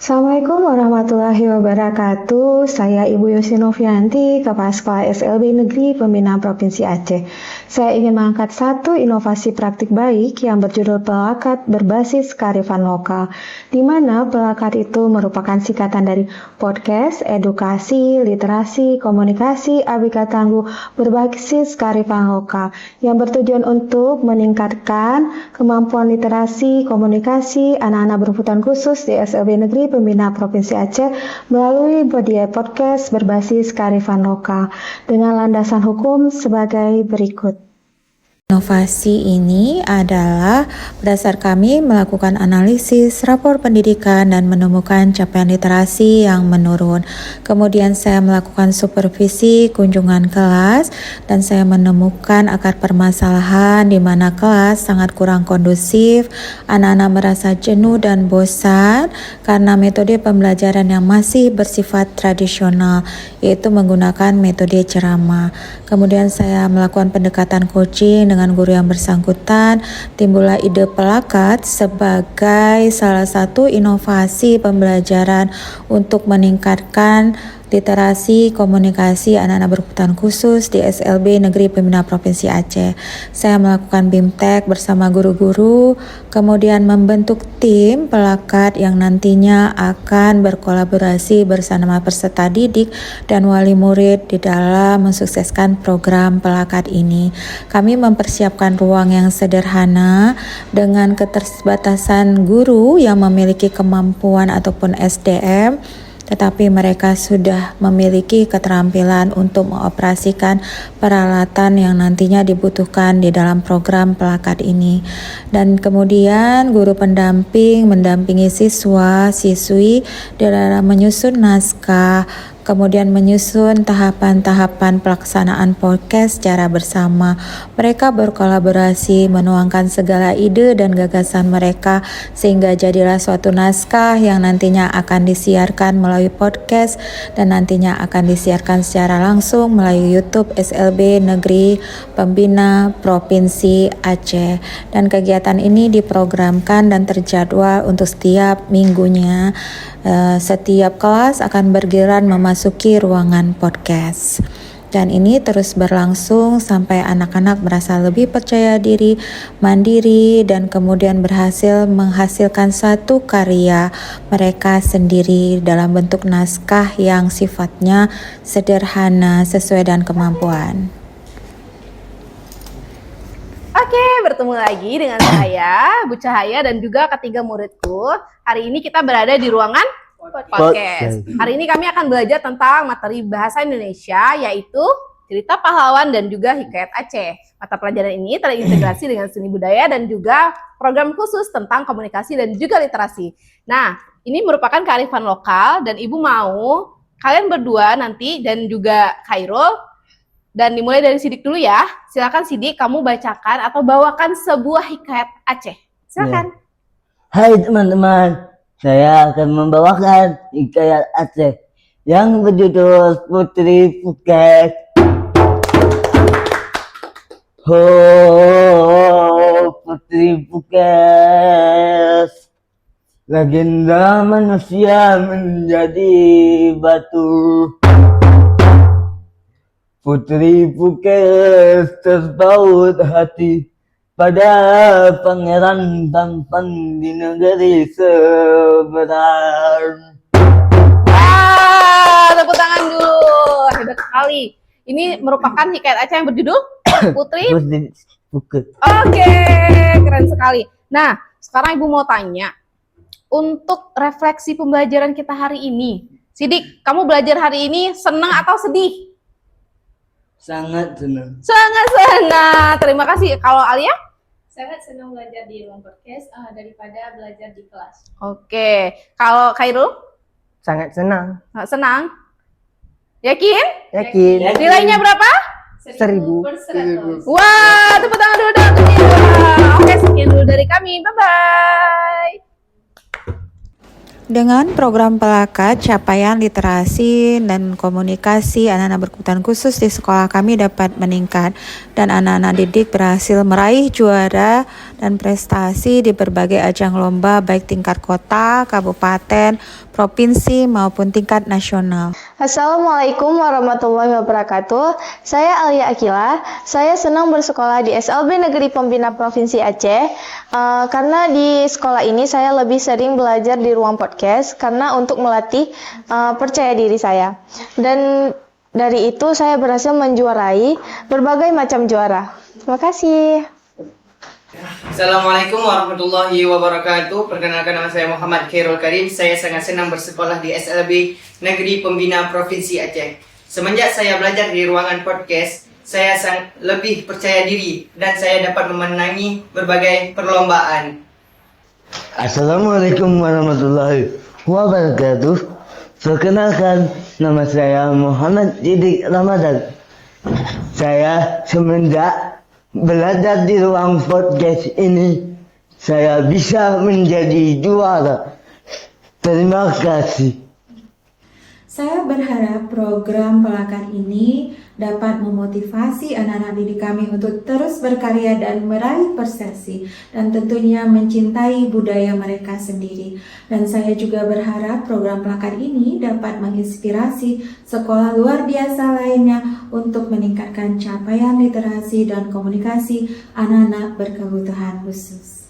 Assalamualaikum warahmatullahi wabarakatuh. Saya Ibu Yosi Novianti, Kepala Sekolah SLB Negeri Pembina Provinsi Aceh. Saya ingin mengangkat satu inovasi praktik baik yang berjudul Pelakat berbasis kearifan lokal, di mana pelakat itu merupakan singkatan dari podcast, edukasi, literasi, komunikasi, ABK Tangguh berbasis kearifan lokal, yang bertujuan untuk meningkatkan kemampuan literasi, komunikasi anak-anak berkebutuhan khusus di SLB Negeri Pembina Provinsi Aceh melalui media podcast berbasis kearifan lokal dengan landasan hukum sebagai berikut. Inovasi ini adalah berdasar kami melakukan analisis rapor pendidikan dan menemukan capaian literasi yang menurun. Kemudian saya melakukan supervisi kunjungan kelas dan saya menemukan akar permasalahan di mana kelas sangat kurang kondusif, anak-anak merasa jenuh dan bosan karena metode pembelajaran yang masih bersifat tradisional, yaitu menggunakan metode ceramah. Kemudian saya melakukan pendekatan coaching dengan guru yang bersangkutan. Timbullah ide pelakat sebagai salah satu inovasi pembelajaran untuk meningkatkan literasi komunikasi anak-anak berkebutuhan khusus di SLB Negeri Pembina Provinsi Aceh. Saya melakukan BIMTEK bersama guru-guru, kemudian membentuk tim pelakat yang nantinya akan berkolaborasi bersama peserta didik dan wali murid di dalam mensukseskan program pelakat ini. Kami mempersiapkan ruang yang sederhana dengan keterbatasan guru yang memiliki kemampuan ataupun SDM, tetapi mereka sudah memiliki keterampilan untuk mengoperasikan peralatan yang nantinya dibutuhkan di dalam program pelakat ini. Dan kemudian guru pendamping mendampingi siswa-siswi dalam menyusun naskah, kemudian menyusun tahapan-tahapan pelaksanaan podcast secara bersama. Mereka berkolaborasi menuangkan segala ide dan gagasan mereka sehingga jadilah suatu naskah yang nantinya akan disiarkan melalui podcast dan nantinya akan disiarkan secara langsung melalui YouTube SLB Negeri Pembina Provinsi Aceh. Dan kegiatan ini diprogramkan dan terjadwal untuk setiap minggunya. Setiap kelas akan bergiliran memasuki ruangan podcast. Dan ini terus berlangsung sampai anak-anak merasa lebih percaya diri, mandiri, dan kemudian berhasil menghasilkan satu karya mereka sendiri dalam bentuk naskah yang sifatnya sederhana sesuai dengan kemampuan. Oke, bertemu lagi dengan saya, Bu Cahaya, dan juga ketiga muridku. Hari ini kita berada di ruangan podcast. Hari ini kami akan belajar tentang materi bahasa Indonesia, yaitu cerita pahlawan dan juga hikayat Aceh. Mata pelajaran ini terintegrasi dengan seni budaya dan juga program khusus tentang komunikasi dan juga literasi. Nah, ini merupakan kearifan lokal dan Ibu mau kalian berdua nanti dan juga Khairul, dan dimulai dari Sidik dulu ya. Silakan Sidik, kamu bacakan atau bawakan sebuah hikayat Aceh. Silakan. Hai teman-teman, saya akan membawakan hikayat Aceh yang berjudul Putri Phuket. Oh, Putri Phuket, legenda manusia menjadi batu. Putri Phuket terpaut hati pada pangeran tampan di negeri seberang. Tepuk tangan dulu. Hebat sekali. Ini merupakan hikayat Aceh yang berjudul Putri Phuket. Oke, keren sekali. Nah, sekarang Ibu mau tanya, untuk refleksi pembelajaran kita hari ini, Sidik, kamu belajar hari ini senang atau sedih? Sangat senang. Sangat senang. Terima kasih. Kalau Alia? Sangat senang belajar di ruang podcast daripada belajar di kelas. Oke. Kalau Khairul? Sangat senang. Senang. Yakin? Yakin. Nilainya berapa? 1000. Wah, tepuk tangan dulu dong. Oke, sekian dulu dari kami. Bye-bye. Dengan program pelakat, capaian literasi dan komunikasi anak-anak berkebutuhan khusus di sekolah kami dapat meningkat dan anak-anak didik berhasil meraih juara dan prestasi di berbagai ajang lomba baik tingkat kota, kabupaten, provinsi maupun tingkat nasional. Assalamualaikum warahmatullahi wabarakatuh. Saya Alia Akila. Saya senang bersekolah di SLB Negeri Pembina Provinsi Aceh. Karena di sekolah ini saya lebih sering belajar di ruang podcast karena untuk melatih percaya diri saya. Dan dari itu saya berhasil menjuarai berbagai macam juara. Terima kasih. Assalamualaikum warahmatullahi wabarakatuh. Perkenalkan, nama saya Muhammad Khairul Karim. Saya sangat senang bersekolah di SLB Negeri Pembina Provinsi Aceh. Semenjak saya belajar di ruangan podcast, saya lebih percaya diri dan saya dapat memenangi berbagai perlombaan. Assalamualaikum warahmatullahi wabarakatuh. Perkenalkan, nama saya Muhammad Didik Ramadan. Saya semenjak belajar di ruang podcast ini, saya bisa menjadi juara. Terima kasih. Saya berharap program Pelakar ini dapat memotivasi anak-anak didik kami untuk terus berkarya dan meraih prestasi dan tentunya mencintai budaya mereka sendiri. Dan saya juga berharap program Pelakar ini dapat menginspirasi sekolah luar biasa lainnya untuk meningkatkan capaian literasi dan komunikasi anak-anak berkebutuhan khusus.